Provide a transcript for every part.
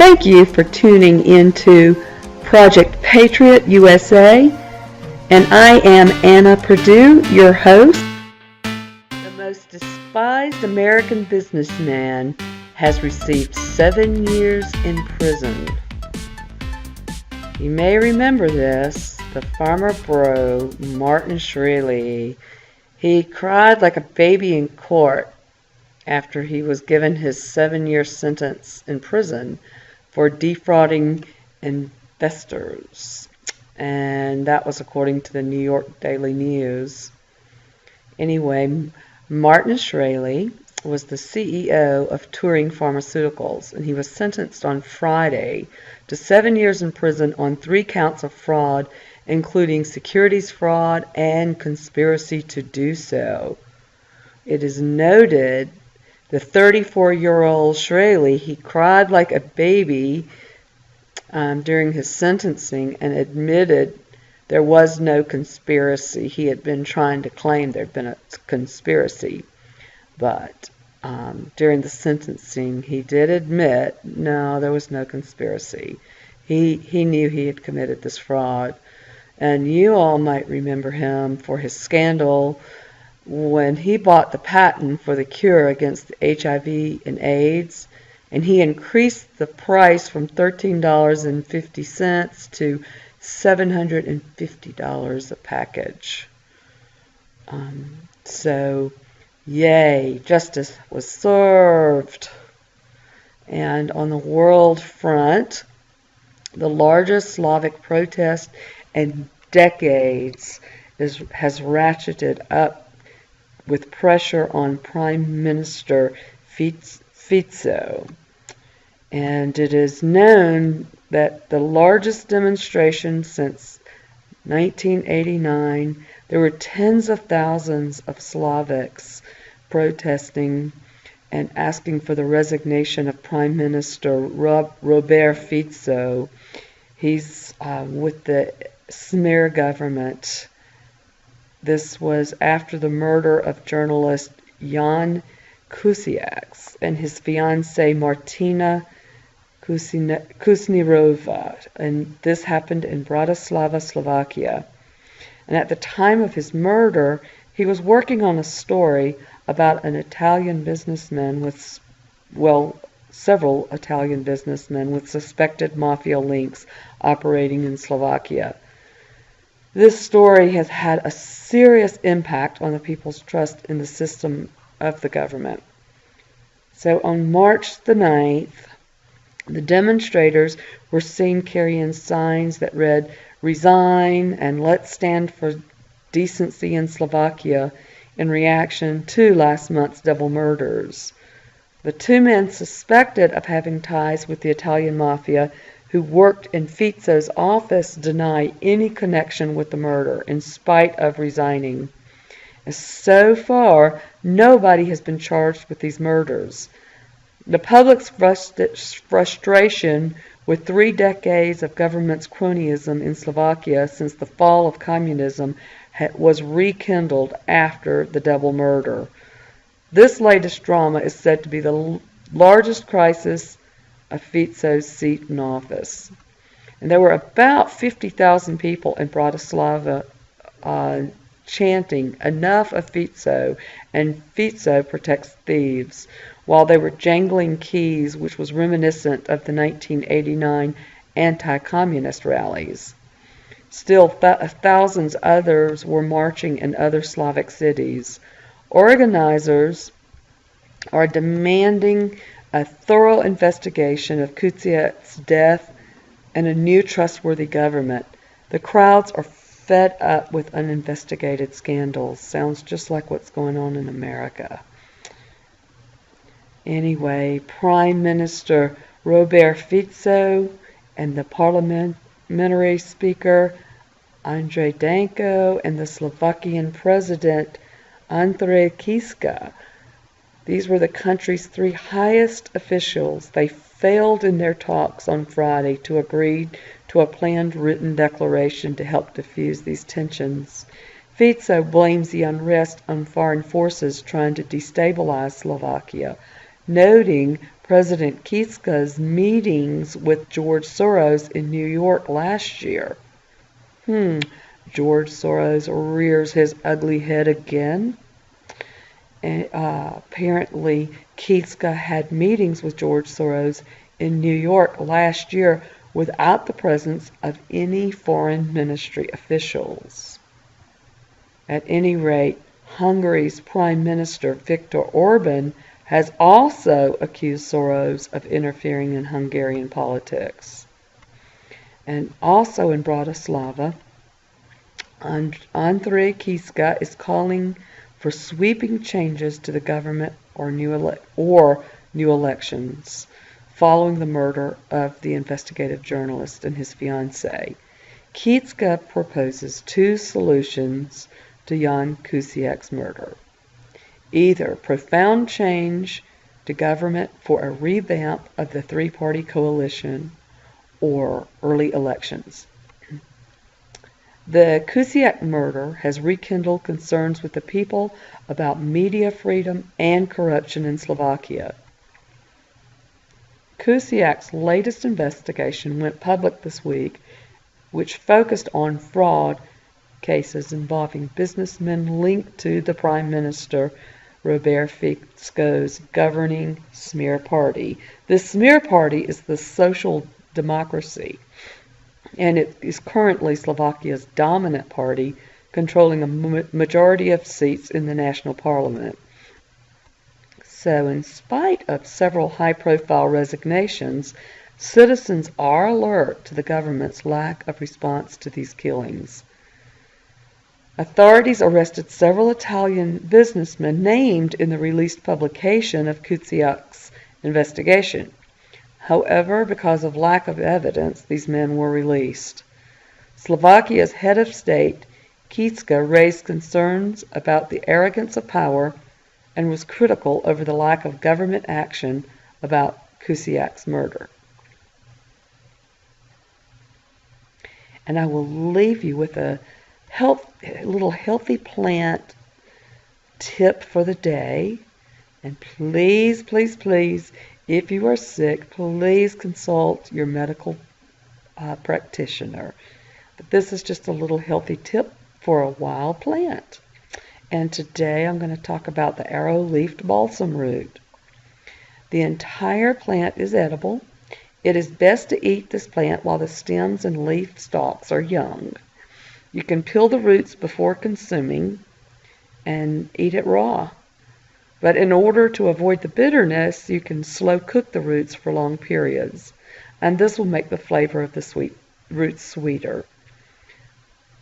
Thank you for tuning into Project Patriot-USA, and I am Anna Purdue, your host. The most despised American businessman has received 7 years in prison. You may remember this, the farmer bro, Martin Shkreli. He cried like a baby in court after he was given his 7-year sentence in prison for defrauding investors. And that was according to the New York Daily News. Anyway, Martin Shkreli was the CEO of Turing Pharmaceuticals, and he was sentenced on Friday to 7 years in prison on 3 counts of fraud, including securities fraud and conspiracy to do so. It is noted the 34-year-old Shkreli, he cried like a baby during his sentencing and admitted there was no conspiracy. He had been trying to claim there had been a conspiracy, but during the sentencing he did admit, no, there was no conspiracy. He knew he had committed this fraud. And you all might remember him for his scandal when he bought the patent for the cure against HIV and AIDS, and he increased the price from $13.50 to $750 a package. So, yay, justice was served. And on the world front, the largest Slavic protest in decades has ratcheted up with pressure on Prime Minister Fico. And it is known that the largest demonstration since 1989, there were tens of thousands of Slavics protesting and asking for the resignation of Prime Minister Robert Fico. He's with the smear government. This was after the murder of journalist Jan Kuciak and his fiancée Martina Kusnirova, and this happened in Bratislava, Slovakia. And at the time of his murder, he was working on a story about an Italian businessman with, several Italian businessmen with suspected mafia links operating in Slovakia. This story has had a serious impact on the people's trust in the system of the government. So on March the 9th, the demonstrators were seen carrying signs that read, "Resign and let's stand for decency in Slovakia," in reaction to last month's double murders. The 2 men suspected of having ties with the Italian mafia who worked in Fico's office deny any connection with the murder in spite of resigning. And so far, nobody has been charged with these murders. The public's frustration with 3 decades of government's cronyism in Slovakia since the fall of communism was rekindled after the double murder. This latest drama is said to be the largest crisis of Fico's seat in office. And there were about 50,000 people in Bratislava chanting, "Enough of Fico," and "Fico protects thieves," while they were jangling keys, which was reminiscent of the 1989 anti-communist rallies. Still, thousands others were marching in other Slavic cities. Organizers are demanding a thorough investigation of Kuciak's death and a new trustworthy government. The crowds are fed up with uninvestigated scandals. Sounds just like what's going on in America. Anyway, Prime Minister Robert Fico and the parliamentary speaker Andrej Danko and the Slovakian president Andrej Kiska. These were the country's 3 highest officials. They failed in their talks on Friday to agree to a planned written declaration to help diffuse these tensions. Fico blames the unrest on foreign forces trying to destabilize Slovakia, noting President Kiska's meetings with George Soros in New York last year. George Soros rears his ugly head again. And, apparently, Kiska had meetings with George Soros in New York last year without the presence of any foreign ministry officials. At any rate, Hungary's Prime Minister Viktor Orban has also accused Soros of interfering in Hungarian politics. And also in Bratislava, Andrej Kiska is calling for sweeping changes to the government or new elections following the murder of the investigative journalist and his fiancée. Kiska proposes two solutions to Jan Kuciak's murder. Either profound change to government for a revamp of the three-party coalition or early elections. The Kuciak murder has rekindled concerns with the people about media freedom and corruption in Slovakia. Kuciak's latest investigation went public this week, which focused on fraud cases involving businessmen linked to the Prime Minister Robert Fico's governing Smear Party. This Smear Party is the Social Democracy, and it is currently Slovakia's dominant party, controlling a majority of seats in the national parliament. So in spite of several high-profile resignations, citizens are alert to the government's lack of response to these killings. Authorities arrested several Italian businessmen named in the released publication of Kuciak's investigation. However, because of lack of evidence, these men were released. Slovakia's head of state, Kiska, raised concerns about the arrogance of power and was critical over the lack of government action about Kuciak's murder. And I will leave you with a little healthy plant tip for the day. And please, please, please, if you are sick, please consult your medical practitioner. But this is just a little healthy tip for a wild plant. And today I'm going to talk about the arrow-leafed balsam root. The entire plant is edible. It is best to eat this plant while the stems and leaf stalks are young. You can peel the roots before consuming and eat it raw. But in order to avoid the bitterness, you can slow cook the roots for long periods, and this will make the flavor of the roots sweeter.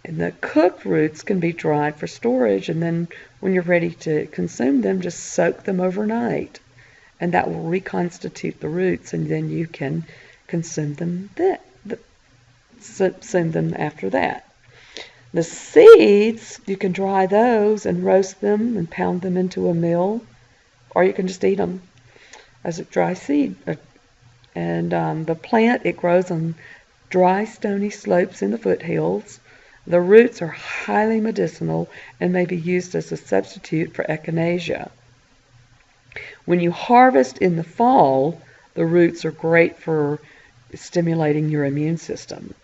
And the cooked roots can be dried for storage, and then when you're ready to consume them, just soak them overnight, and that will reconstitute the roots, and then you can consume them after that. The seeds, you can dry those and roast them and pound them into a meal, or you can just eat them as a dry seed. And the plant, it grows on dry, stony slopes in the foothills. The roots are highly medicinal and may be used as a substitute for echinacea. When you harvest in the fall, the roots are great for stimulating your immune system.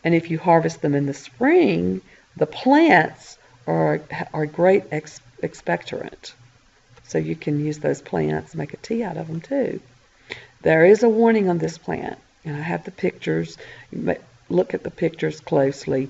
And if you harvest them in the spring, the plants are great expectorant. So you can use those plants, make a tea out of them too. There is a warning on this plant, and I have the pictures. You may look at the pictures closely.